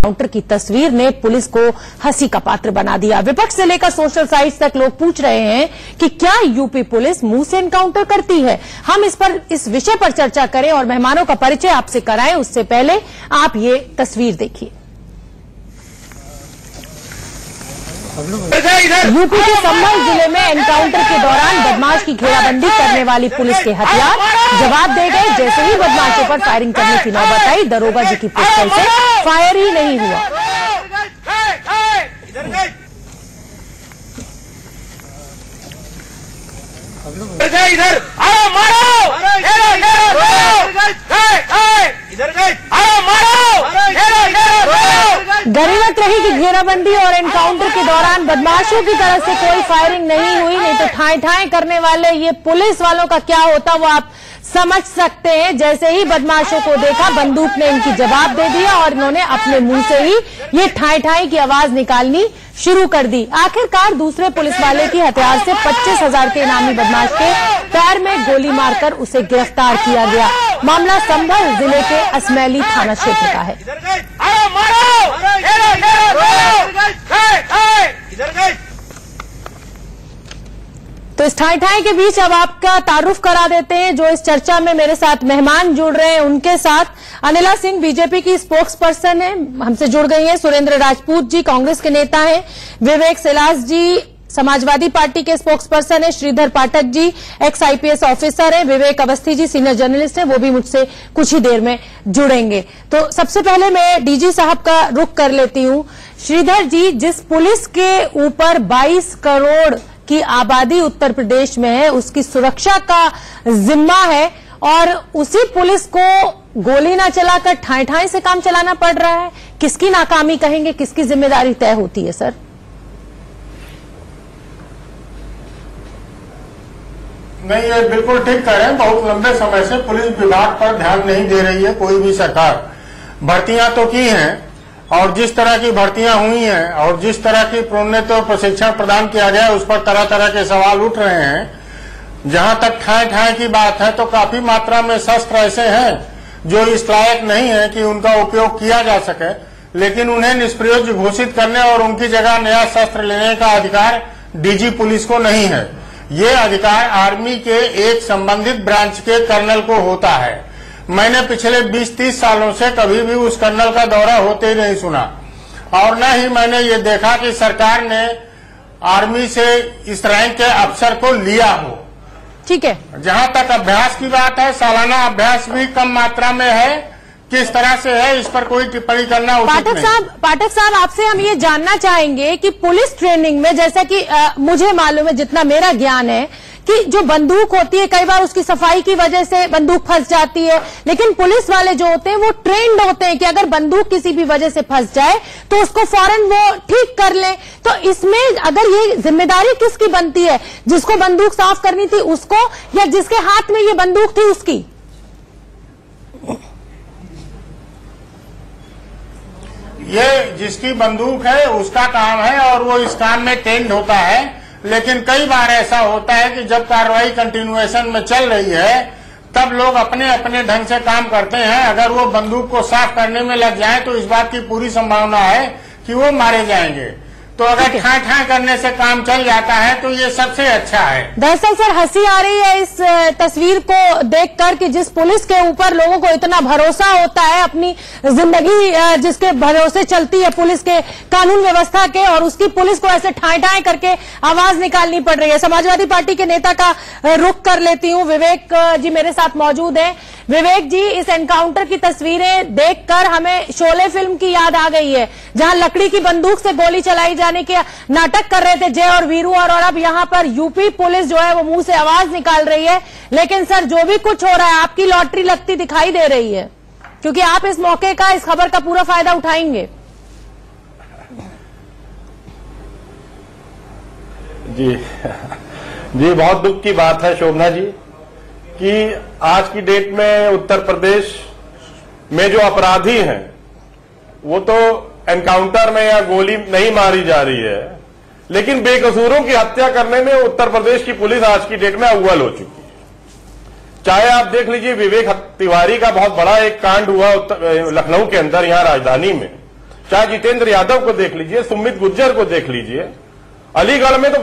Counter की तस्वीर ने पुलिस को हंसी का पात्र बना दिया। विपक्ष से लेकर सोशल साइट्स तक लोग पूछ रहे हैं कि क्या यूपी पुलिस मुंह से एनकाउंटर करती है। हम इस विषय पर चर्चा करें और मेहमानों का परिचय आपसे कराएं, उससे पहले आप ये तस्वीर देखिए। यूपी के संभल जिले में एनकाउंटर के दौरान बदमाश की घेराबंदी करने वाली पुलिस के हथियार जवाब दे गए। जैसे ही बदमाशों पर फायरिंग करने की नौबत आई, दरोगा जी की पिस्टल से फायर ही नहीं हुआ। इधर आओ, मारो, गनीमत रही कि घेराबंदी और एनकाउंटर के दौरान बदमाशों की तरफ से कोई फायरिंग नहीं हुई, नहीं तो ठाए ठाए करने वाले ये पुलिस वालों का क्या होता वो आप समझ सकते हैं। जैसे ही बदमाशों को देखा, बंदूक ने इनकी जवाब दे दिया और इन्होंने अपने मुंह से ही ये ठाए ठाए की आवाज निकालनी शुरू कर दी। आखिरकार दूसरे पुलिस वाले की हथियार से 25,000 के इनामी बदमाश के पैर में गोली मारकर उसे गिरफ्तार किया गया। मामला संभल जिले के असमैली थाना क्षेत्र का है। तो इस ठाई ठाई के बीच अब आपका तारुफ करा देते हैं जो इस चर्चा में मेरे साथ मेहमान जुड़ रहे हैं उनके साथ। अनिला सिंह बीजेपी की स्पोक्स पर्सन है, हमसे जुड़ गई हैं। सुरेंद्र राजपूत जी कांग्रेस के नेता हैं। विवेक सिलास जी समाजवादी पार्टी के स्पोक्स पर्सन है। Shridhar Pathak ji x IPS officer हैं। विवेक अवस्थी जी सीनियर जर्नलिस्ट हैं, वो भी मुझसे कुछ ही देर में जुड़ेंगे। तो सबसे पहले मैं DG साहब का रुख कर लेती हूं। श्रीधर जी, जिस पुलिस के ऊपर 22 करोड़ की आबादी उत्तर प्रदेश में है, उसकी सुरक्षा का जिम्मा है और उसी पुलिस को गोली ना चलाकर ठाए ठाए से काम चलाना पड़ रहा है, किसकी नाकामी कहेंगे, किसकी जिम्मेदारी तय होती है सर? नहीं, ये बिल्कुल ठीक कह रहे हैं। बहुत लंबे समय से पुलिस विभाग पर ध्यान नहीं दे रही है कोई भी सरकार। भर्तियां तो की हैं और जिस तरह की भर्तियां हुई हैं और जिस तरह की प्रोन्नत प्रशिक्षण प्रदान किया गया है उस पर तरह तरह के सवाल उठ रहे हैं। जहां तक ठाए ठाए की बात है तो काफी मात्रा में शस्त्र ऐसे हैं जो इस लायक नहीं है कि उनका उपयोग किया जा सके, लेकिन उन्हें निष्प्रयोज्य घोषित करने और उनकी जगह नया शस्त्र लेने का अधिकार DG पुलिस को नहीं है। ये अधिकार आर्मी के एक संबंधित ब्रांच के कर्नल को होता है। मैंने पिछले 20-30 सालों से कभी भी उस कर्नल का दौरा होते ही नहीं सुना और न ही मैंने ये देखा कि सरकार ने आर्मी से इस रैंक के अफसर को लिया हो। ठीक है, जहां तक अभ्यास की बात है, सालाना अभ्यास भी कम मात्रा में है। किस तरह से है इस पर कोई टिप्पणी करना उचित नहीं। पाठक साहब, आपसे हम ये जानना चाहेंगे कि पुलिस ट्रेनिंग में, जैसा कि मुझे मालूम है, जितना मेरा ज्ञान है, कि जो बंदूक होती है कई बार उसकी सफाई की वजह से बंदूक फंस जाती है, लेकिन पुलिस वाले जो होते हैं वो ट्रेंड होते हैं कि अगर बंदूक किसी भी वजह से फंस जाए तो उसको फौरन वो ठीक कर लें। तो इसमें अगर ये जिम्मेदारी किसकी बनती है, जिसको बंदूक साफ करनी थी उसको, या जिसके हाथ में ये बंदूक थी उसकी? ये जिसकी बंदूक है उसका काम है और वो इस काम में ट्रेंड होता है, लेकिन कई बार ऐसा होता है कि जब कार्रवाई कंटिन्यूएशन में चल रही है तब लोग अपने अपने ढंग से काम करते हैं। अगर वो बंदूक को साफ करने में लग जाए तो इस बात की पूरी संभावना है कि वो मारे जाएंगे। तो अगर ठाए ठाए करने से काम चल जाता है तो ये सबसे अच्छा है। दरअसल सर, हंसी आ रही है इस तस्वीर को देखकर कि जिस पुलिस के ऊपर लोगों को इतना भरोसा होता है, अपनी जिंदगी जिसके भरोसे चलती है पुलिस के कानून व्यवस्था के, और उसकी पुलिस को ऐसे ठाए ठाए करके आवाज निकालनी पड़ रही है। समाजवादी पार्टी के नेता का रुख कर लेती हूँ। विवेक जी मेरे साथ मौजूद है। विवेक जी, इस एनकाउंटर की तस्वीरें देखकर हमें शोले फिल्म की याद आ गई है, जहां लकड़ी की बंदूक से गोली चलाई जाने के नाटक कर रहे थे जय और वीरू, और अब यहाँ पर यूपी पुलिस जो है वो मुंह से आवाज निकाल रही है। लेकिन सर, जो भी कुछ हो रहा है आपकी लॉटरी लगती दिखाई दे रही है, क्योंकि आप इस मौके का, इस खबर का पूरा फायदा उठाएंगे। जी, बहुत दुख की बात है शोभना जी कि आज की डेट में उत्तर प्रदेश में जो अपराधी हैं वो तो एनकाउंटर में या गोली नहीं मारी जा रही है, लेकिन बेकसूरों की हत्या करने में उत्तर प्रदेश की पुलिस आज की डेट में अव्वल हो चुकी है। चाहे आप देख लीजिए, विवेक तिवारी का बहुत बड़ा एक कांड हुआ लखनऊ के अंदर, यहां राजधानी में, चाहे जितेंद्र यादव को देख लीजिए, सुमित गुर्जर को देख लीजिए। अलीगढ़ में तो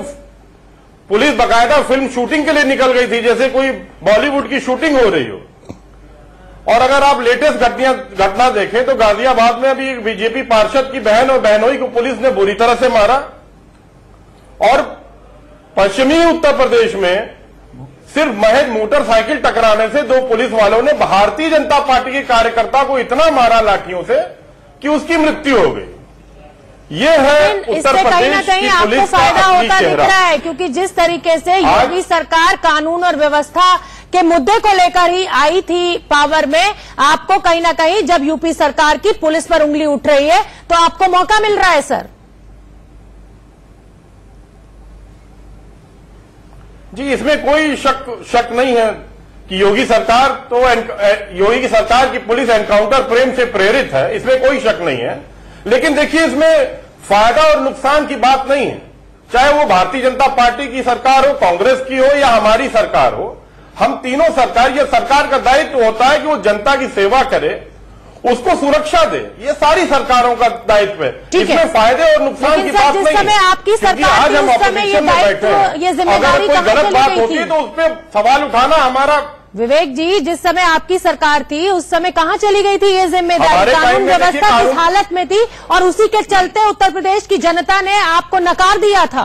पुलिस बकायदा फिल्म शूटिंग के लिए निकल गई थी, जैसे कोई बॉलीवुड की शूटिंग हो रही हो। और अगर आप लेटेस्ट घटना देखें तो गाजियाबाद में अभी बीजेपी पार्षद की बहन और बहनोई को पुलिस ने बुरी तरह से मारा। और पश्चिमी उत्तर प्रदेश में सिर्फ महज मोटरसाइकिल टकराने से 2 पुलिस वालों ने भारतीय जनता पार्टी के कार्यकर्ता को इतना मारा लाठियों से कि उसकी मृत्यु हो गई। ये है उत्तर प्रदेश की पुलिस का फायदा असली होता दिख चेहरा। रहा है, क्योंकि जिस तरीके से योगी सरकार कानून और व्यवस्था के मुद्दे को लेकर ही आई थी पावर में, आपको कहीं ना कहीं जब यूपी सरकार की पुलिस पर उंगली उठ रही है तो आपको मौका मिल रहा है सर। जी, इसमें कोई शक नहीं है कि योगी की सरकार की पुलिस एनकाउंटर प्रेम से प्रेरित है, इसमें कोई शक नहीं है। लेकिन देखिए, इसमें फायदा और नुकसान की बात नहीं है। चाहे वो भारतीय जनता पार्टी की सरकार हो, कांग्रेस की हो या हमारी सरकार हो, हम तीनों सरकार, ये सरकार का दायित्व होता है कि वो जनता की सेवा करे, उसको सुरक्षा दे। ये सारी सरकारों का दायित्व है, इसमें फायदे और नुकसान की बात नहीं है। आपकी सरकार आज हम ऑपोजिशन में बैठे हैं, अगर कोई गलत बात होती है तो उस पर सवाल उठाना हमारा। विवेक जी, जिस समय आपकी सरकार थी उस समय कहां चली गई थी ये जिम्मेदारी? कानून व्यवस्था किस हालत में थी और उसी के चलते उत्तर प्रदेश की जनता ने आपको नकार दिया था।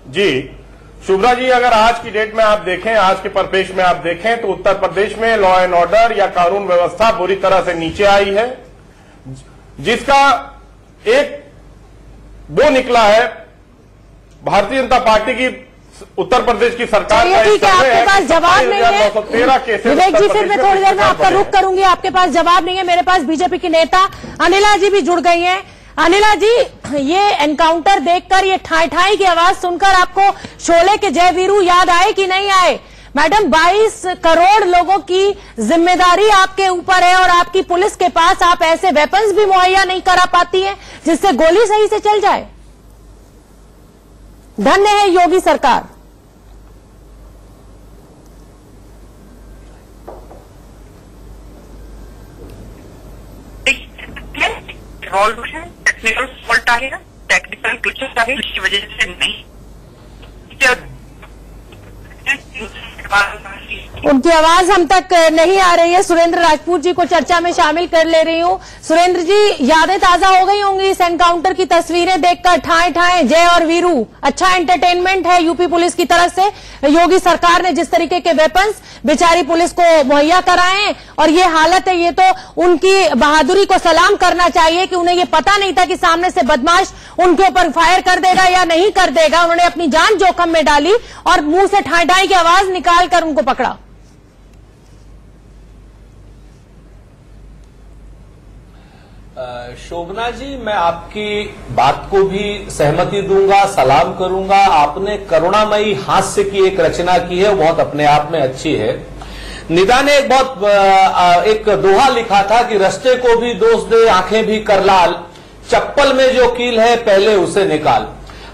जी शुभ्रा जी, अगर आज की डेट में आप देखें, आज के परिप्रेक्ष्य में आप देखें तो उत्तर प्रदेश में लॉ एंड ऑर्डर या कानून व्यवस्था बुरी तरह से नीचे आई है, जिसका एक वो निकला है भारतीय जनता पार्टी की उत्तर प्रदेश की सरकार का। ठीक है, आपके पास जवाब नहीं है विवेक जी, फिर मैं थोड़ी देर में आपका रुख करूंगी। आपके पास जवाब नहीं है, मेरे पास बीजेपी की नेता अनिला जी भी जुड़ गई हैं। अनिला जी, ये एनकाउंटर देखकर, ये ठाई ठाई की आवाज सुनकर आपको शोले के जय वीरू याद आए कि नहीं आए? मैडम, 22 करोड़ लोगों की जिम्मेदारी आपके ऊपर है और आपकी पुलिस के पास आप ऐसे वेपन्स भी मुहैया नहीं करा पाती है जिससे गोली सही से चल जाए। धन्य है योगी सरकार। टेक्निकल फॉल्ट आएगा, टेक्निकल ग्लिचेस आएगा, इसकी वजह से नहीं। उनकी आवाज हम तक नहीं आ रही है। सुरेंद्र राजपूत जी को चर्चा में शामिल कर ले रही हूं। सुरेंद्र जी, यादें ताजा हो गई होंगी इस एनकाउंटर की तस्वीरें देखकर, ठाए ठाए जय और वीरू। अच्छा एंटरटेनमेंट है यूपी पुलिस की तरफ से। योगी सरकार ने जिस तरीके के वेपन्स बेचारी पुलिस को मुहैया कराए और ये हालत है, ये तो उनकी बहादुरी को सलाम करना चाहिए कि उन्हें ये पता नहीं था कि सामने से बदमाश उनके ऊपर फायर कर देगा या नहीं कर देगा। उन्होंने अपनी जान जोखिम में डाली और मुंह से ठाई ठाई की आवाज निकालकर उनको पकड़ा। शोभना जी, मैं आपकी बात को भी सहमति दूंगा, सलाम करूंगा। आपने करुणामयी हास्य की एक रचना की है, बहुत अपने आप में अच्छी है। निदा ने एक दोहा लिखा था कि रस्ते को भी दोष दे, आंखें भी कर लाल, चप्पल में जो कील है पहले उसे निकाल।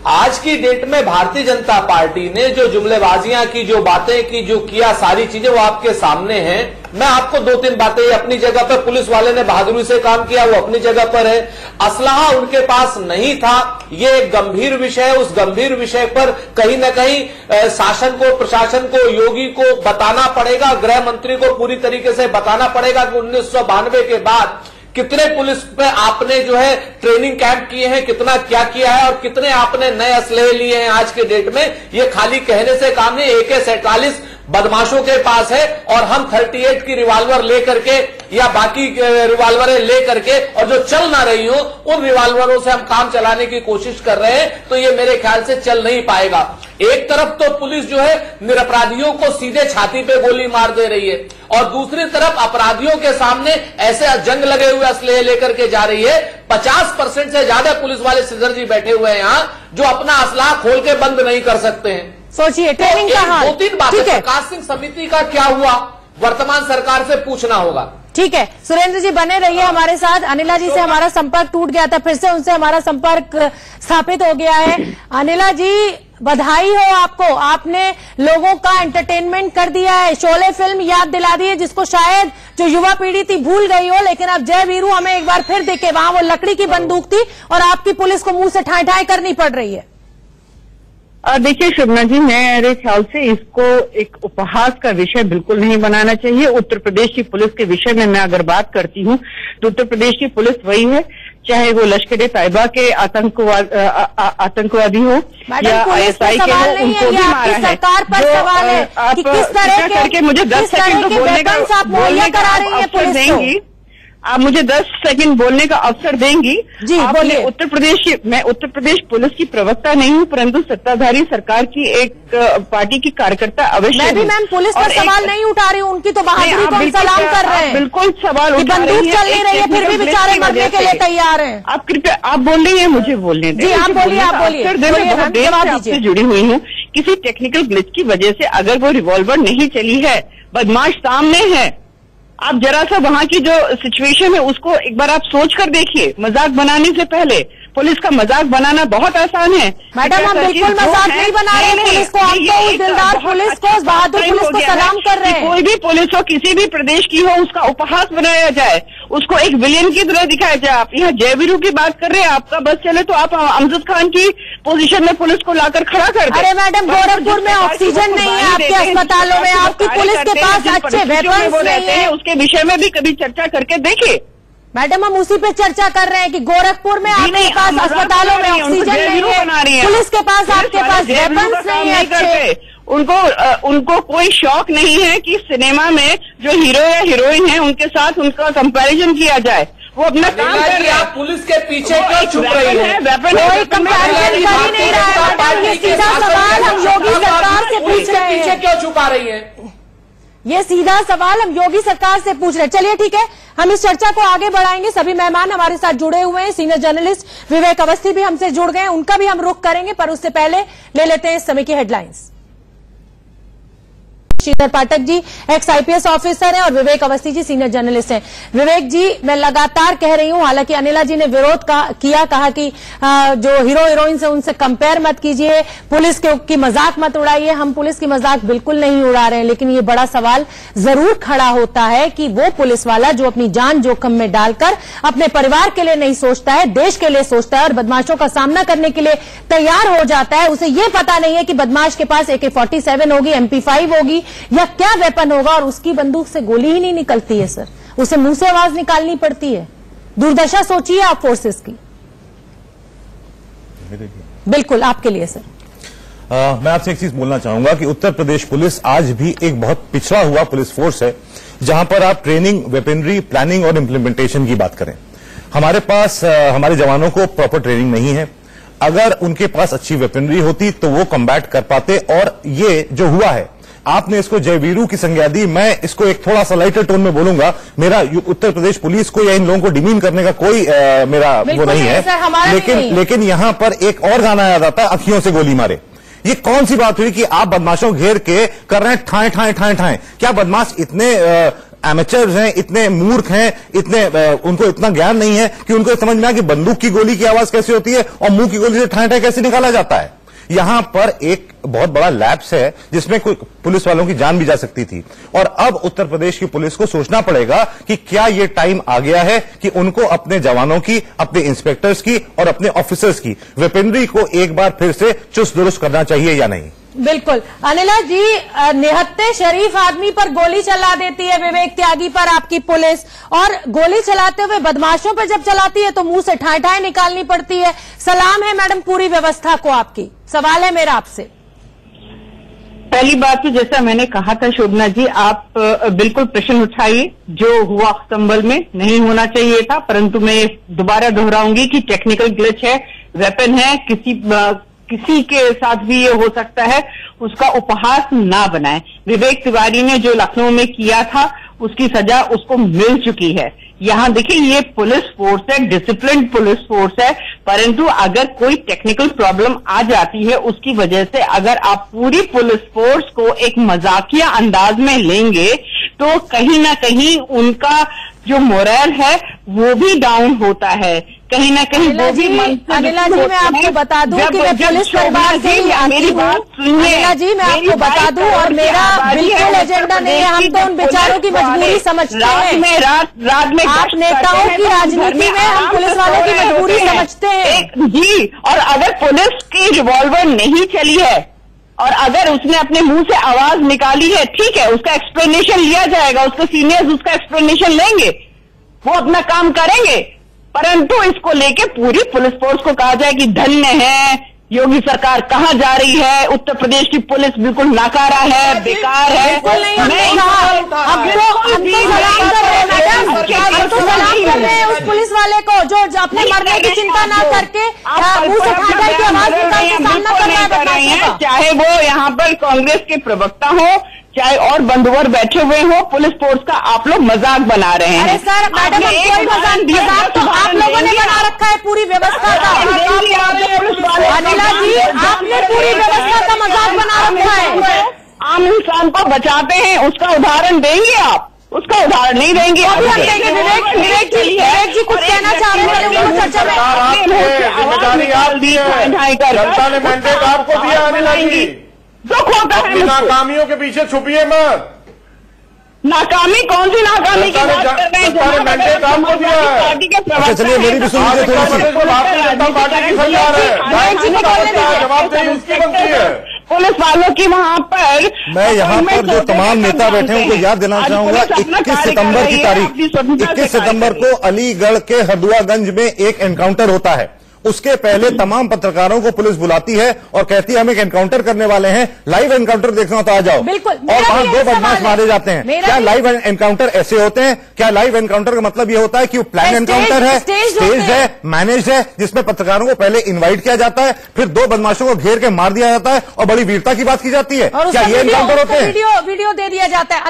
आज की डेट में भारतीय जनता पार्टी ने जो जुमलेबाजियां की, जो बातें की, जो किया, सारी चीजें वो आपके सामने हैं। मैं आपको 2-3 बातें, अपनी जगह पर पुलिस वाले ने बहादुरी से काम किया, वो अपनी जगह पर है। असलहा उनके पास नहीं था, ये एक गंभीर विषय है। उस गंभीर विषय पर कहीं न कहीं शासन को, प्रशासन को, योगी को बताना पड़ेगा, गृह मंत्री को पूरी तरीके से बताना पड़ेगा कि 1992 के बाद कितने पुलिस पे आपने जो है ट्रेनिंग कैंप किए हैं, कितना क्या किया है और कितने आपने नए असलहे लिए हैं आज के डेट में। ये खाली कहने से काम नहीं। AK-47 बदमाशों के पास है और हम 38 की रिवॉल्वर लेकर के या बाकी रिवॉल्वरें लेकर के, और जो चल ना रही हो उन रिवॉल्वरों से हम काम चलाने की कोशिश कर रहे हैं, तो ये मेरे ख्याल से चल नहीं पाएगा। एक तरफ तो पुलिस जो है निरपराधियों को सीधे छाती पे गोली मार दे रही है और दूसरी तरफ अपराधियों के सामने ऐसे जंग लगे हुए असलहे लेकर के जा रही है। 50% से ज्यादा पुलिस वाले सिद्धर जी बैठे हुए हैं यहां, जो अपना असलाह खोल के बंद नहीं कर सकते हैं। सोचिए ट्रेनिंग का हाल। 2-3 बातें, प्रकाश सिंह समिति का क्या हुआ, वर्तमान सरकार से पूछना होगा। ठीक है, सुरेंद्र जी बने रहिए हमारे साथ। अनिला जी से हमारा संपर्क टूट गया था, फिर से उनसे हमारा संपर्क स्थापित हो गया है। अनिला जी, बधाई हो आपको, आपने लोगों का एंटरटेनमेंट कर दिया है। शोले फिल्म याद दिला दी है, जिसको शायद जो युवा पीढ़ी थी भूल गई हो, लेकिन अब जय वीरू हमें एक बार फिर दिखे। वहां वो लकड़ी की बंदूक थी और आपकी पुलिस को मुंह से ठाई ठाई करनी पड़ रही है। देखिए शोभना जी, मेरे ख्याल से इसको एक उपहास का विषय बिल्कुल नहीं बनाना चाहिए। उत्तर प्रदेश की पुलिस के विषय में मैं अगर बात करती हूँ तो उत्तर प्रदेश की पुलिस वही है, चाहे वो लश्कर ए तैयबा के आतंकवादी हो या ISI के हो, उनको भी मारा है। सरकार पर सवाल है कि किस तरह के मुझे 10 सेकंड तो बोलने का अवसर देंगी, आप मुझे 10 सेकंड बोलने का अवसर देंगी जी? बोलिए। मैं उत्तर प्रदेश पुलिस की प्रवक्ता नहीं हूँ, परंतु सत्ताधारी सरकार की एक पार्टी की कार्यकर्ता अवश्य। मैं भी मैम पुलिस पर सवाल नहीं उठा रही हूँ, उनकी तो बहादुरी को सलाम कर रहे हैं। बिल्कुल सवाल उठा रही हैं, बंदूक चल नहीं रही है, फिर भी बेचारे मरने के लिए तैयार हैं। आप कृपया आप बोल रही हैं, मुझे बोलने दें। जी आप बोलिए, आप बोलिए, आपसे जुड़ी हुई हूँ। किसी टेक्निकल ग्लिच की वजह से अगर वो रिवॉल्वर नहीं चली है, बदमाश सामने है, आप जरा सा वहां की जो सिचुएशन है उसको एक बार आप सोच कर देखिए। मजाक बनाने से पहले पुलिस का मजाक बनाना बहुत आसान है। मैडम हम बिल्कुल मजाक नहीं बना रहे हैं पुलिस को, हम तो उस दिलदार पुलिस को, उस बहादुर पुलिस को सलाम कर रहे हैं। कोई भी पुलिस हो, किसी भी प्रदेश की हो, उसका उपहास बनाया जाए, उसको एक विलेन की तरह दिखाया जाए। आप यहाँ जय वीरू की बात कर रहे हैं, आपका बस चले तो आप अमजद खान की पोजीशन में पुलिस को लाकर खड़ा कर दें। अरे मैडम गोरखपुर में ऑक्सीजन नहीं है आपके अस्पतालों में, आपकी पुलिस के पास अच्छे वेपन्स नहीं है, उसके विषय में भी कभी चर्चा करके देखिए। मैडम हम उसी पे चर्चा कर रहे हैं कि गोरखपुर में आपके पास अस्पतालों में ऑक्सीजन नहीं है, पुलिस के पास आपके पास वेपन्स नहीं है अच्छे। उनको कोई शौक नहीं है कि सिनेमा में जो हीरो या हीरोइन है उनके साथ उनका कंपैरिजन किया जाए। वो अपना काम कर रहे हैं। पुलिस के पीछे क्यों छुप रही है? कोई कंपैरिजन कर ही नहीं रहा है मैडम, ये सीधा सवाल हम योगी सरकार से पूछ रहे हैं। पीछे क्यों छुपा रही है? ये सीधा सवाल हम योगी सरकार से पूछ रहे हैं। चलिए ठीक है, हम इस चर्चा को आगे बढ़ाएंगे। सभी मेहमान हमारे साथ जुड़े हुए हैं, सीनियर जर्नलिस्ट विवेक अवस्थी भी हमसे जुड़ गए हैं, उनका भी हम रुख करेंगे, पर उससे पहले ले लेते हैं इस समय की headlines. Shridhar Pathak ji x IPS officer हैं और विवेक अवस्थी जी सीनियर जर्नलिस्ट हैं। विवेक जी, मैं लगातार कह रही हूं, हालांकि अनिला जी ने विरोध किया, कहा कि जो हीरो हीरोइन से उनसे कंपेयर मत कीजिए, पुलिस की मजाक मत उड़ाइए। हम पुलिस की मजाक बिल्कुल नहीं उड़ा रहे हैं, लेकिन ये बड़ा सवाल जरूर खड़ा होता है कि वो पुलिस वाला जो अपनी जान जोखिम में डालकर अपने परिवार के लिए नहीं सोचता है, देश के लिए सोचता है और बदमाशों का सामना करने के लिए तैयार हो जाता है, उसे ये पता नहीं है कि बदमाश के पास AK-47 होगी, MP5 होगी या क्या वेपन होगा, और उसकी बंदूक से गोली ही नहीं निकलती है सर, उसे मुंह से आवाज निकालनी पड़ती है। दुर्दशा सोचिए आप फोर्सेस की। बिल्कुल आपके लिए सर। मैं आपसे एक चीज बोलना चाहूंगा कि उत्तर प्रदेश पुलिस आज भी एक बहुत पिछड़ा हुआ पुलिस फोर्स है, जहां पर आप ट्रेनिंग, वेपनरी, प्लानिंग और इम्प्लीमेंटेशन की बात करें। हमारे पास हमारे जवानों को प्रॉपर ट्रेनिंग नहीं है। अगर उनके पास अच्छी वेपनरी होती तो वो कम्बैट कर पाते, और ये जो हुआ है, आपने इसको जय वीरू की संज्ञा दी। मैं इसको एक थोड़ा सा लाइटर टोन में बोलूंगा। मेरा उत्तर प्रदेश पुलिस को या इन लोगों को डिमीन करने का कोई मेरा वो नहीं है, लेकिन यहां पर एक और गाना याद आता है, अखियों से गोली मारे। ये कौन सी बात हुई कि आप बदमाशों घेर के कर रहे हैं ठाए ठाए ठाए ठाए? क्या बदमाश इतने एमेचर्स हैं, इतने मूर्ख हैं, उनको इतना ज्ञान नहीं है कि उनको समझ में आया कि बंदूक की गोली की आवाज कैसी होती है और मुंह की गोली से ठाए ठाए कैसे निकाला जाता है? यहां पर एक बहुत बड़ा लैप्स है जिसमें कोई पुलिस वालों की जान भी जा सकती थी, और अब उत्तर प्रदेश की पुलिस को सोचना पड़ेगा कि क्या यह टाइम आ गया है कि उनको अपने जवानों की, अपने इंस्पेक्टर्स की और अपने ऑफिसर्स की वेपनरी को एक बार फिर से चुस्त दुरुस्त करना चाहिए या नहीं? बिल्कुल। अनिला जी, निहत्ते शरीफ आदमी पर गोली चला देती है विवेक त्यागी पर आपकी पुलिस, और गोली चलाते हुए बदमाशों पर जब चलाती है तो मुंह से ठाए ठाए निकालनी पड़ती है। सलाम है मैडम पूरी व्यवस्था को आपकी। सवाल है मेरा आपसे। पहली बात तो जैसा मैंने कहा था शोभना जी, आप बिल्कुल प्रश्न उठाइए, जो हुआ संभल में नहीं होना चाहिए था, परंतु मैं दोबारा दोहराऊंगी कि टेक्निकल ग्लिच है, वेपन है, किसी के साथ भी ये हो सकता है, उसका उपहास ना बनाएं। विवेक तिवारी ने जो लखनऊ में किया था उसकी सजा उसको मिल चुकी है। यहाँ देखिए, ये पुलिस फोर्स है, डिसिप्लिन पुलिस फोर्स है, परंतु अगर कोई टेक्निकल प्रॉब्लम आ जाती है उसकी वजह से अगर आप पूरी पुलिस फोर्स को एक मजाकिया अंदाज में लेंगे तो कहीं ना कहीं उनका जो मोरल है वो भी डाउन होता है। कहीं ना कहीं वो भी अनिला जी मैं आपको बता दूं कि मैं पुलिस परिवार से ही आती हूँ। अनिला जी मैं आपको बता दूं, और मेरा बिल्कुल एजेंडा नहीं है, हम तो उन बेचारों की मजबूरी समझते हैं। रात में आप नेताओं की राजनीति में हम पुलिस वालों की मजबूरी समझते हैं जी। और अगर पुलिस की रिवॉल्वर नहीं चली है और अगर उसने अपने मुंह से आवाज निकाली है, ठीक है, उसका एक्सप्लेनेशन लिया जाएगा, उसके सीनियर्स उसका एक्सप्लेनेशन लेंगे, वो अपना काम करेंगे। परंतु इसको लेके पूरी पुलिस फोर्स को कहा जाए कि धन्य है, योगी सरकार कहाँ जा रही है, उत्तर प्रदेश की पुलिस बिल्कुल नाकारा है, बेकार है। हमको सलाम कर रहे हैं मैडम, हम तो सलाम कर रहे हैं उस पुलिस वाले को जो अपने मरने की चिंता ना करके मुंह से ठाठाई की आवाज निकाल के सामना कर रहा है। चाहे वो यहाँ पर कांग्रेस के प्रवक्ता हो, चाहे और बंधुवर बैठे हुए हो, पुलिस फोर्स का आप लोग मजाक बना रहे हैं। अरे सर मैडम, कोई मजाक तो आप लोगों ने बना रखा है पूरी व्यवस्था का। अनिला जी आपने पूरी व्यवस्था का मजाक बना रखा है। आम इंसान को बचाते हैं, उसका उदाहरण देंगे आप? उसका उदाहरण नहीं देंगे। विवेक जी कुछ कहना चाह रहे थे चर्चा में। जनता ने मैंडेट आपको दिया अनिला जी, दुख होता है। नाकामियों के पीछे छुपिए मत। नाकामी कौन सी नाकामी की बात कर रहे हैं? मैंडेट आपको दिया है। चलिए मेरी भी सुनिए भारतीय जनता पार्टी की सरकार है, जवाबदेही उसकी बनती है। पुलिस वालों की वहाँ पर मैं यहाँ पर जो तमाम नेता बैठे हैं उनको याद देना चाहूंगा 21 सितंबर की तारीख, 21 सितंबर को अलीगढ़ के हदुआगंज में एक एनकाउंटर होता है। उसके पहले तमाम पत्रकारों को पुलिस बुलाती है और कहती है हम एक एनकाउंटर करने वाले हैं, लाइव एनकाउंटर देखना हो तो आ जाओ। बिल्कुल। और वहां 2 बदमाश मारे जाते हैं। क्या लाइव एनकाउंटर ऐसे होते हैं? क्या लाइव एनकाउंटर का मतलब यह होता है कि वो प्लान एनकाउंटर है, स्टेज है, मैनेज है, जिसमें पत्रकारों को पहले इन्वाइट किया जाता है, फिर 2 बदमाशों को घेर के मार दिया जाता है और बड़ी वीरता की बात की जाती है? क्या ये एनकाउंटर होते हैं? वीडियो दे दिया जाता है।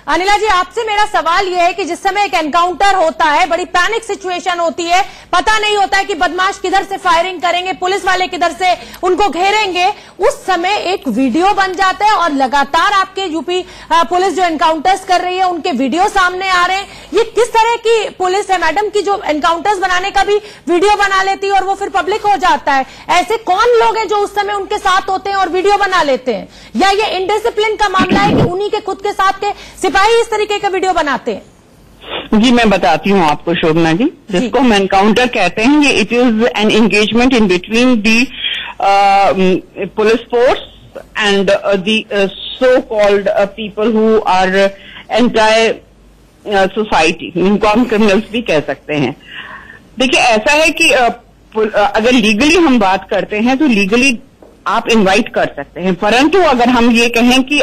अनिला जी आपसे मेरा सवाल यह है कि जिस समय एक एनकाउंटर होता है, बड़ी पैनिक सिचुएशन होती है, पता नहीं होता है कि बदमाश किधर से फायरिंग करेंगे, पुलिस वाले किधर से उनको घेरेंगे, उस समय एक वीडियो बन जाता है और लगातार आपके यूपी पुलिस जो एनकाउंटर्स कर रही है उनके वीडियो सामने आ रहे हैं। ये किस तरह की पुलिस है मैडम की जो एनकाउंटर्स बनाने का भी वीडियो बना लेती है और वो फिर पब्लिक हो जाता है? ऐसे कौन लोग हैं जो उस समय उनके साथ होते हैं और वीडियो बना लेते हैं? या ये इनडिसिप्लिन का मामला है कि उन्हीं के खुद के साथ के सिपाही इस तरीके का वीडियो बनाते हैं? जी मैं बताती हूँ आपको शोभना जी, जिसको हम एनकाउंटर कहते हैं, ये it is an engagement in between the police force and the so called people who our entire society, इनको हम क्रिमिनल्स भी कह सकते हैं। देखिए ऐसा है कि अगर लीगली हम बात करते हैं तो लीगली आप इनवाइट कर सकते हैं, परंतु अगर हम ये कहें कि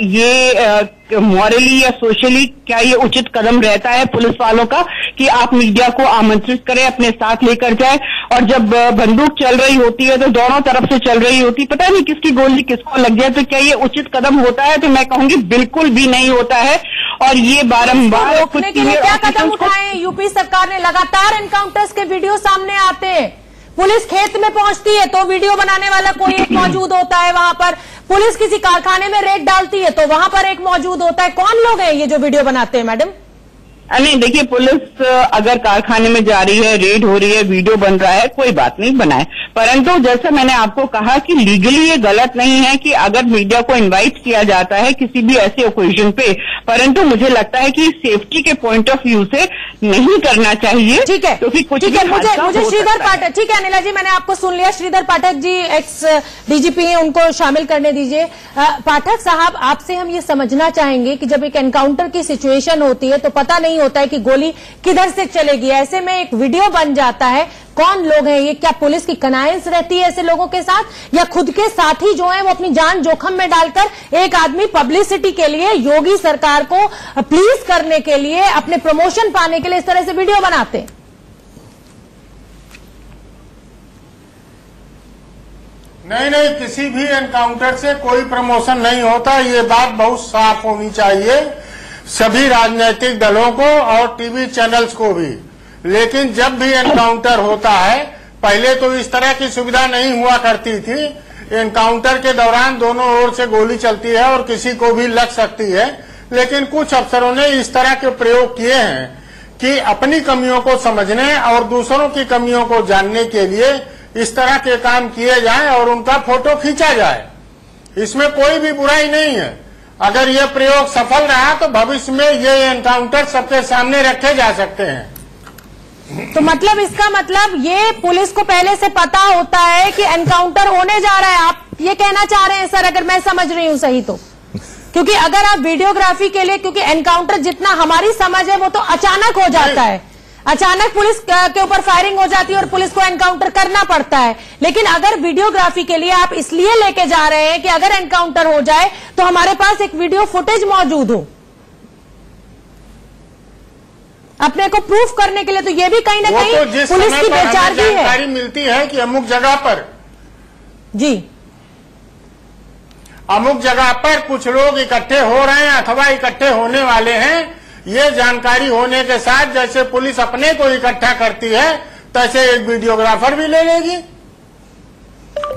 ये मॉरली या सोशली क्या ये उचित कदम रहता है पुलिस वालों का कि आप मीडिया को आमंत्रित करें, अपने साथ लेकर जाए, और जब बंदूक चल रही होती है तो दोनों तरफ से चल रही होती, पता नहीं किसकी गोली किसको लग जाए, तो क्या ये उचित कदम होता है? तो मैं कहूंगी बिल्कुल भी नहीं होता है। और ये बारंबार रोकने के लिए क्या कदम उठाए? यूपी सरकार ने लगातार एनकाउंटर्स के वीडियो सामने आते हैं, पुलिस खेत में पहुंचती है तो वीडियो बनाने वाला कोई एक मौजूद होता है वहां पर, पुलिस किसी कारखाने में रेड डालती है तो वहां पर एक मौजूद होता है। कौन लोग हैं ये जो वीडियो बनाते हैं मैडम? नहीं देखिए, पुलिस अगर कारखाने में जा रही है, रेड हो रही है, वीडियो बन रहा है, कोई बात नहीं बनाए, परंतु जैसे मैंने आपको कहा कि लीगली ये गलत नहीं है कि अगर मीडिया को इनवाइट किया जाता है किसी भी ऐसे ओकेजन पे, परंतु मुझे लगता है कि सेफ्टी के पॉइंट ऑफ व्यू से नहीं करना चाहिए। ठीक है, क्योंकि कुछ मुझे श्रीधर पाठक, ठीक है अनिला जी मैंने आपको सुन लिया, श्रीधर पाठक जी एक्स डीजीपी हैं, उनको शामिल करने दीजिए। पाठक साहब आपसे हम ये समझना चाहेंगे कि जब एक एनकाउंटर की सिचुएशन होती है तो पता नहीं होता है कि गोली किधर से चलेगी, ऐसे में एक वीडियो बन जाता है, कौन लोग हैं ये? क्या पुलिस की कनाइंस रहती है ऐसे लोगों के साथ, या खुद के साथी जो हैं वो अपनी जान जोखिम में डालकर एक आदमी पब्लिसिटी के लिए, योगी सरकार को प्लीज करने के लिए, अपने प्रमोशन पाने के लिए इस तरह से वीडियो बनाते हैं? नहीं, किसी भी एनकाउंटर से कोई प्रमोशन नहीं होता, ये बात बहुत साफ होनी चाहिए सभी राजनीतिक दलों को और टीवी चैनल्स को भी। लेकिन जब भी एनकाउंटर होता है, पहले तो इस तरह की सुविधा नहीं हुआ करती थी, एनकाउंटर के दौरान दोनों ओर से गोली चलती है और किसी को भी लग सकती है, लेकिन कुछ अफसरों ने इस तरह के प्रयोग किए हैं कि अपनी कमियों को समझने और दूसरों की कमियों को जानने के लिए इस तरह के काम किए जाएं और उनका फोटो खींचा जाए। इसमें कोई भी बुराई नहीं है। अगर ये प्रयोग सफल रहा तो भविष्य में ये एनकाउंटर सबके सामने रखे जा सकते हैं। तो मतलब इसका मतलब ये पुलिस को पहले से पता होता है कि एनकाउंटर होने जा रहा है, आप ये कहना चाह रहे हैं सर, अगर मैं समझ रही हूं सही तो? क्योंकि अगर आप वीडियोग्राफी के लिए, क्योंकि एनकाउंटर जितना हमारी समझ है वो तो अचानक हो जाता है, अचानक पुलिस के ऊपर फायरिंग हो जाती है और पुलिस को एनकाउंटर करना पड़ता है। लेकिन अगर वीडियोग्राफी के लिए आप इसलिए लेके जा रहे हैं कि अगर एनकाउंटर हो जाए तो हमारे पास एक वीडियो फुटेज मौजूद हो अपने को प्रूफ करने के लिए, तो ये भी कहीं ना कहीं तो पुलिस की बेचारगी है। जानकारी मिलती है कि अमुक जगह पर जी, अमुक जगह पर कुछ लोग इकट्ठे हो रहे हैं अथवा इकट्ठे होने वाले हैं, ये जानकारी होने के साथ जैसे पुलिस अपने को इकट्ठा करती है तैसे एक वीडियोग्राफर भी ले लेगी।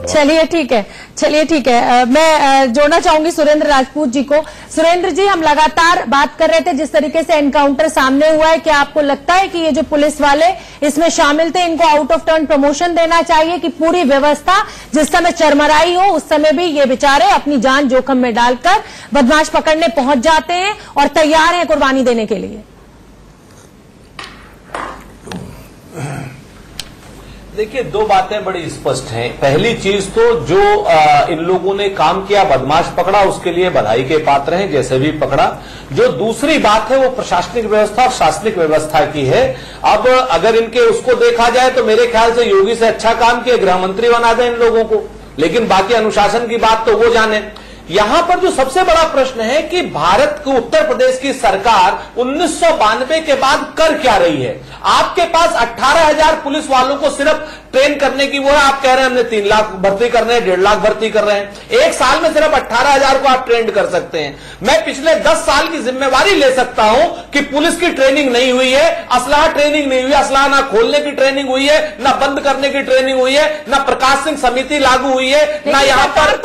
चलिए ठीक है, चलिए ठीक है। मैं जोड़ना चाहूंगी सुरेंद्र राजपूत जी को। सुरेंद्र जी, हम लगातार बात कर रहे थे जिस तरीके से एनकाउंटर सामने हुआ है, क्या आपको लगता है कि ये जो पुलिस वाले इसमें शामिल थे इनको आउट ऑफ टर्न प्रमोशन देना चाहिए कि पूरी व्यवस्था जिस समय चरमराई हो उस समय भी ये बेचारे अपनी जान जोखिम में डालकर बदमाश पकड़ने पहुंच जाते हैं और तैयार हैं कुर्बानी देने के लिए? देखिए, दो बातें बड़ी स्पष्ट हैं। पहली चीज तो जो इन लोगों ने काम किया, बदमाश पकड़ा, उसके लिए बधाई के पात्र हैं, जैसे भी पकड़ा। जो दूसरी बात है वो प्रशासनिक व्यवस्था और शासनिक व्यवस्था की है। अब अगर इनके उसको देखा जाए तो मेरे ख्याल से योगी से अच्छा काम किया, गृह मंत्री बना दें इन लोगों को, लेकिन बाकी अनुशासन की बात तो वो जाने। यहां पर जो सबसे बड़ा प्रश्न है कि भारत को, उत्तर प्रदेश की सरकार 1992 के बाद कर क्या रही है? आपके पास 18,000 पुलिस वालों को सिर्फ ट्रेन करने की वो है, आप कह रहे हैं हमने 3 लाख भर्ती कर रहे हैं, 1.5 लाख भर्ती कर रहे हैं। एक साल में सिर्फ 18,000 को आप ट्रेंड कर सकते हैं। मैं पिछले 10 साल की जिम्मेवारी ले सकता हूं कि पुलिस की ट्रेनिंग नहीं हुई है, असलाह ट्रेनिंग नहीं हुई है, असलाह ना खोलने की ट्रेनिंग हुई है, ना बंद करने की ट्रेनिंग हुई है, ना प्रकाश सिंह समिति लागू हुई है, ना यहां पर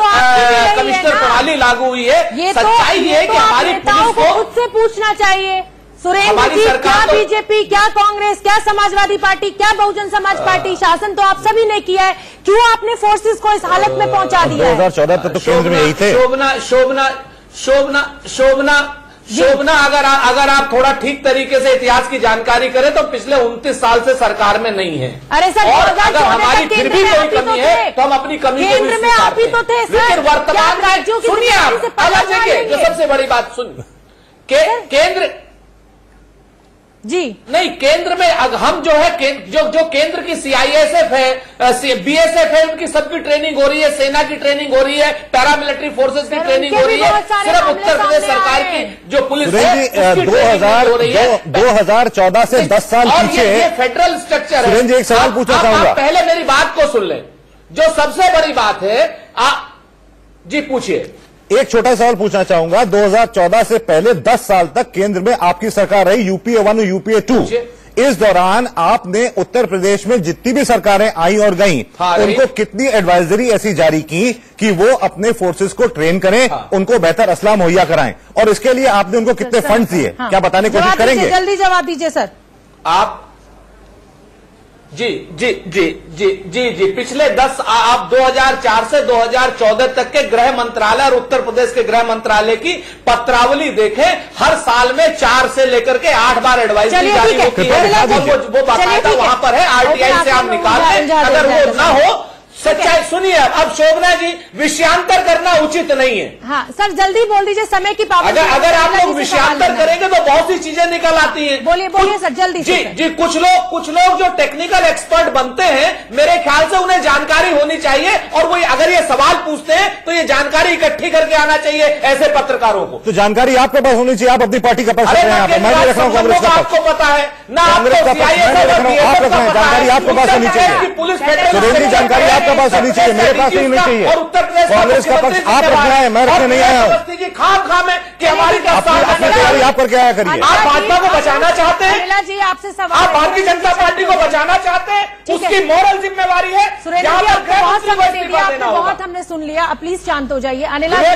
कमिश्नर प्रणाली लागू हुई है। सच्चाई ये है कि हमारी पुलिस को खुद से पूछना चाहिए। सुरेंद्र जी, क्या बीजेपी, क्या कांग्रेस, क्या समाजवादी पार्टी, क्या बहुजन समाज पार्टी, शासन तो आप सभी ने किया है, क्यों आपने फोर्सेस को इस हालत में पहुंचा दिया है? 2014 तक तो केंद्र में यही थे। शोभना, अगर आप थोड़ा ठीक तरीके से इतिहास की जानकारी करें तो पिछले 29 साल से सरकार में नहीं है। अरे सर, और अगर हमारी फिर भी कोई कमी है तो हम अपनी कमी को केंद्र में आप ही तो थे सर। लेकिन वर्तमान राज्यों की, सुनिए आप, अलग जगह जो सबसे बड़ी बात सुनिए, केंद्र जी नहीं, केंद्र में हम जो है जो केंद्र की सीआईएसएफ है, बीएसएफ है, उनकी सबकी ट्रेनिंग हो रही है, सेना की ट्रेनिंग हो रही है, पैरामिलिट्री फोर्सेस की ट्रेनिंग हो रही है। सिर्फ उत्तर प्रदेश सरकार की जो पुलिस है 2014 से 10 साल पीछे फेडरल स्ट्रक्चर है। सुरेंद्र जी, एक सवाल पूछना चाहूंगा। पहले मेरी बात को सुन ले, जो सबसे बड़ी बात है जी पूछिए। एक छोटा सवाल पूछना चाहूंगा। 2014 से पहले 10 साल तक केंद्र में आपकी सरकार रही, यूपीए 1 और यूपीए 2। इस दौरान आपने उत्तर प्रदेश में जितनी भी सरकारें आई और गईं, उनको कितनी एडवाइजरी ऐसी जारी की कि वो अपने फोर्सेस को ट्रेन करें, उनको बेहतर असलाह मुहैया कराएं, और इसके लिए आपने उनको कितने फंड दिए? क्या बताने की कोशिश करेंगे? जल्दी जवाब दीजिए सर। आप जी जी जी जी जी जी पिछले 2004 से 2014 तक के गृह मंत्रालय और उत्तर प्रदेश के गृह मंत्रालय की पत्रावली देखें। हर साल में 4 से लेकर के 8 बार एडवाइजरी जारी होती है, वो बाकायदा वहां पर है, आरटीआई से आप निकाल लें। अगर वो ना हो, सच्चाई सुनिए। अब शोभना जी, विषयांतर करना उचित नहीं है। हाँ सर, जल्दी बोल दीजिए, समय की पाबंदी। अगर आप लोग विषयांतर करेंगे तो बहुत सी चीजें निकल आती हैं। बोलिए सर, जल्दी जी जी। कुछ लोग जो टेक्निकल एक्सपर्ट बनते हैं, मेरे ख्याल से उन्हें जानकारी होनी चाहिए, और वो अगर ये सवाल पूछते हैं तो ये जानकारी इकट्ठी करके आना चाहिए ऐसे पत्रकारों को। तो जानकारी आपके पास होनी चाहिए, आप अपनी पार्टी का पक्ष रख रहे हैं। मैं रख रहा हूँ कांग्रेस का पक्ष। आपको पता है ना, आपको जानकारी आपके पास होनी चाहिए। पुलिस सुरेंद्र जी, जानकारी आपके का पक्ष होनी चाहिए, मेरे पास नहीं चाहिए। और उत्तर प्रदेश कांग्रेस का पक्ष आप रखना है, मैं रखने नहीं आया हूँ। खाम है कि हमारी तैयारी आप करके आया करिए। आप भाजपा को बचाना चाहते हैं, अनिला जी आपसे सवाल, आप भारतीय जनता पार्टी को बचाना चाहते हैं, उसकी मॉरल जिम्मेवारी है। सुरेंद्र जी आपको बहुत समय दे दिया, आपने बहुत हमने सुन लिया, अब प्लीज शांत हो जाइए। अनिला जी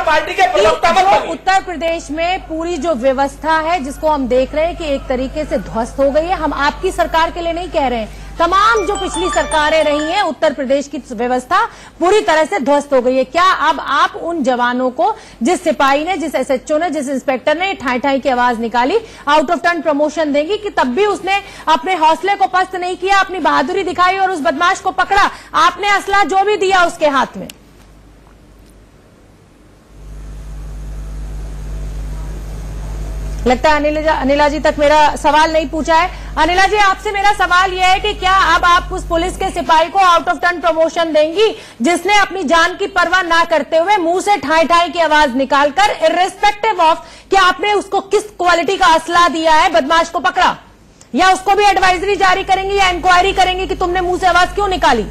पार्टी के प्रवक्ता उत्तर प्रदेश में पूरी जो व्यवस्था है जिसको हम देख रहे हैं कि एक तरीके से ध्वस्त हो गई है, हम आपकी सरकार के लिए नहीं कह रहे हैं, तमाम जो पिछली सरकारें रही हैं उत्तर प्रदेश की व्यवस्था पूरी तरह से ध्वस्त हो गई है। क्या अब आप उन जवानों को, जिस सिपाही ने, जिस एसएचओ ने, जिस इंस्पेक्टर ने ठाई ठाई की आवाज निकाली, आउट ऑफ टर्न प्रमोशन देंगी कि तब भी उसने अपने हौसले को पस्त नहीं किया, अपनी बहादुरी दिखाई और उस बदमाश को पकड़ा, आपने असला जो भी दिया उसके हाथ में? लगता है अनिला जी तक मेरा सवाल नहीं पूछा है। अनिला जी आपसे मेरा सवाल यह है कि क्या अब आप उस पुलिस के सिपाही को आउट ऑफ टर्न प्रमोशन देंगी जिसने अपनी जान की परवाह ना करते हुए मुंह से ठाई ठाई की आवाज निकालकर, इर्रिस्पेक्टिव ऑफ कि आपने उसको किस क्वालिटी का असला दिया है, बदमाश को पकड़ा, या उसको भी एडवाइजरी जारी करेंगी या इंक्वायरी करेंगी कि तुमने मुंह से आवाज क्यों निकाली?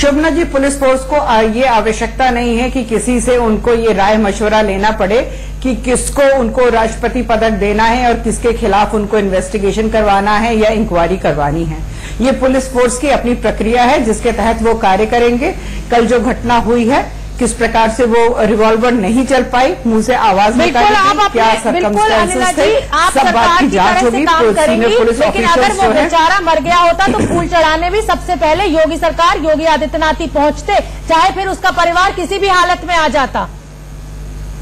शोभना जी, पुलिस फोर्स को ये आवश्यकता नहीं है कि किसी से उनको ये राय मशवरा लेना पड़े कि किसको उनको राष्ट्रपति पदक देना है और किसके खिलाफ उनको इन्वेस्टिगेशन करवाना है या इंक्वायरी करवानी है। ये पुलिस फोर्स की अपनी प्रक्रिया है जिसके तहत वो कार्य करेंगे। कल जो घटना हुई है, किस प्रकार से वो रिवॉल्वर नहीं चल पाई, मुंह से आवाज निकाली गई, क्या सर्कमस्टेंसेस थे, सब बात की जांच होगी। सीनियर पुलिस लेकिन अगर वो बेचारा मर गया होता तो फूल चढ़ाने भी सबसे पहले योगी सरकार, योगी आदित्यनाथ ही पहुंचते, चाहे फिर उसका परिवार किसी भी हालत में आ जाता।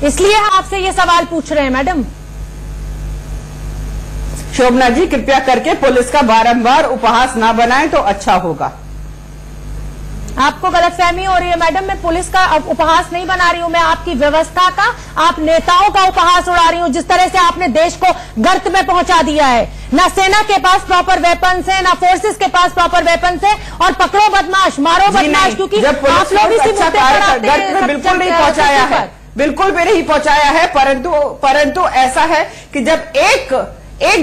इसलिए हम आपसे ये सवाल पूछ रहे हैं मैडम। शोभना जी, कृपया करके पुलिस का बारंबार उपहास ना बनाएं तो अच्छा होगा। आपको गलतफहमी हो रही है मैडम, मैं पुलिस का उपहास नहीं बना रही हूं, मैं आपकी व्यवस्था का, आप नेताओं का उपहास उड़ा रही हूं। जिस तरह से आपने देश को गर्त में पहुंचा दिया है, ना सेना के पास प्रॉपर वेपन्स है, ना फोर्सेस के पास प्रॉपर वेपन्स है, और पकड़ो बदमाश, मारो बदमाश, क्योंकि आप लोग इसी मुद्दे पर आते हैं। बिल्कुल नहीं पहुंचाया है, बिल्कुल भी नहीं पहुंचाया है, परंतु ऐसा है कि जब एक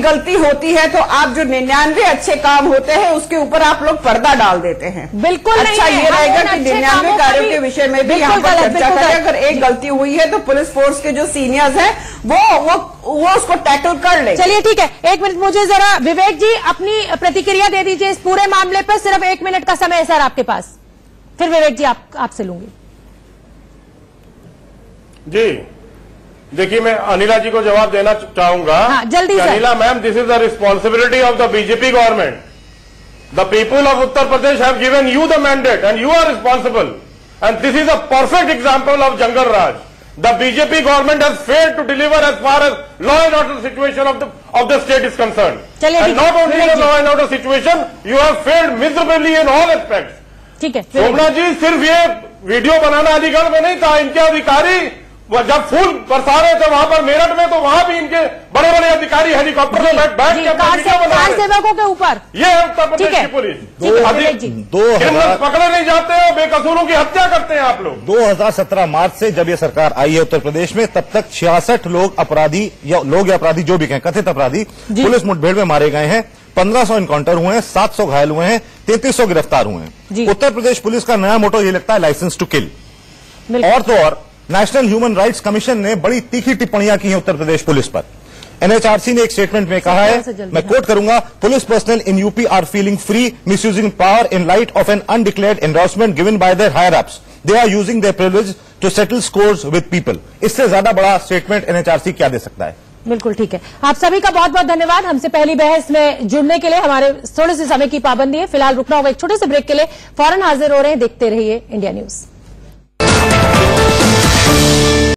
गलती होती है तो आप जो 99 अच्छे काम होते हैं उसके ऊपर आप लोग पर्दा डाल देते हैं। बिल्कुल अच्छा ये रहेगा कि 99 कार्यों के विषय में भी यहाँ पर चर्चा करें। अगर एक गलती हुई है तो पुलिस फोर्स के जो सीनियर्स हैं वो उसको टैकल कर ले। चलिए ठीक है, एक मिनट मुझे जरा विवेक जी अपनी प्रतिक्रिया दे दीजिए इस पूरे मामले पर। सिर्फ 1 मिनट का समय है सर आपके पास, फिर विवेक जी आपसे लूंगी। जी देखिए, मैं अनिला जी को जवाब देना चाहूंगा। हाँ, जल्दी से। Anila ma'am, this is the responsibility of the BJP government. The people of Uttar Pradesh have given you the mandate and you are responsible, and this is a perfect example of jungle raj. The BJP government has failed to deliver as far as law and order situation of the state is concern, and not only the law and order situation, you have failed miserably in all aspects. ठीक है शोभना जी, सिर्फ ये video बनाना अधिकार में नहीं था, इनके अधिकारी जब फूल बरसा रहे थे वहां पर मेरठ में, तो वहां भी इनके बड़े बड़े अधिकारी हेलीकॉप्टर में बैठ के कार सेवकों के ऊपर, ये है उत्तर प्रदेश की पुलिस। पकड़े नहीं जाते हैं, बेकसूरों की हत्या करते हैं आप लोग। 2017 मार्च से जब ये सरकार आई है उत्तर प्रदेश में, तब तक 66 लोग अपराधी या अपराधी जो भी कहें, कथित अपराधी पुलिस मुठभेड़ में मारे गए हैं। 1500 इनकाउंटर हुए हैं, 700 घायल हुए हैं, 3300 गिरफ्तार हुए हैं। उत्तर प्रदेश पुलिस का नया मोटो ये लगता है, लाइसेंस टू किल। और तो और नेशनल ह्यूमन राइट्स कमीशन ने बड़ी तीखी टिप्पणियां की हैं उत्तर प्रदेश पुलिस पर। एनएचआरसी ने एक स्टेटमेंट में कहा है, मैं कोट करूंगा, police personnel in UP are feeling free misusing power in light of an undeclared endorsement given by their higher ups, they are using their privilege to settle scores with people. इससे ज्यादा बड़ा statement NHRC क्या दे सकता है? बिल्कुल ठीक है। आप सभी का बहुत बहुत धन्यवाद हमसे पहली बहस में जुड़ने के लिए। हमारे थोड़े से समय की पाबंदी है, फिलहाल रुकना होगा एक छोटे से ब्रेक के लिए। फौरन हाजिर हो रहे हैं, देखते रहिए इंडिया न्यूज।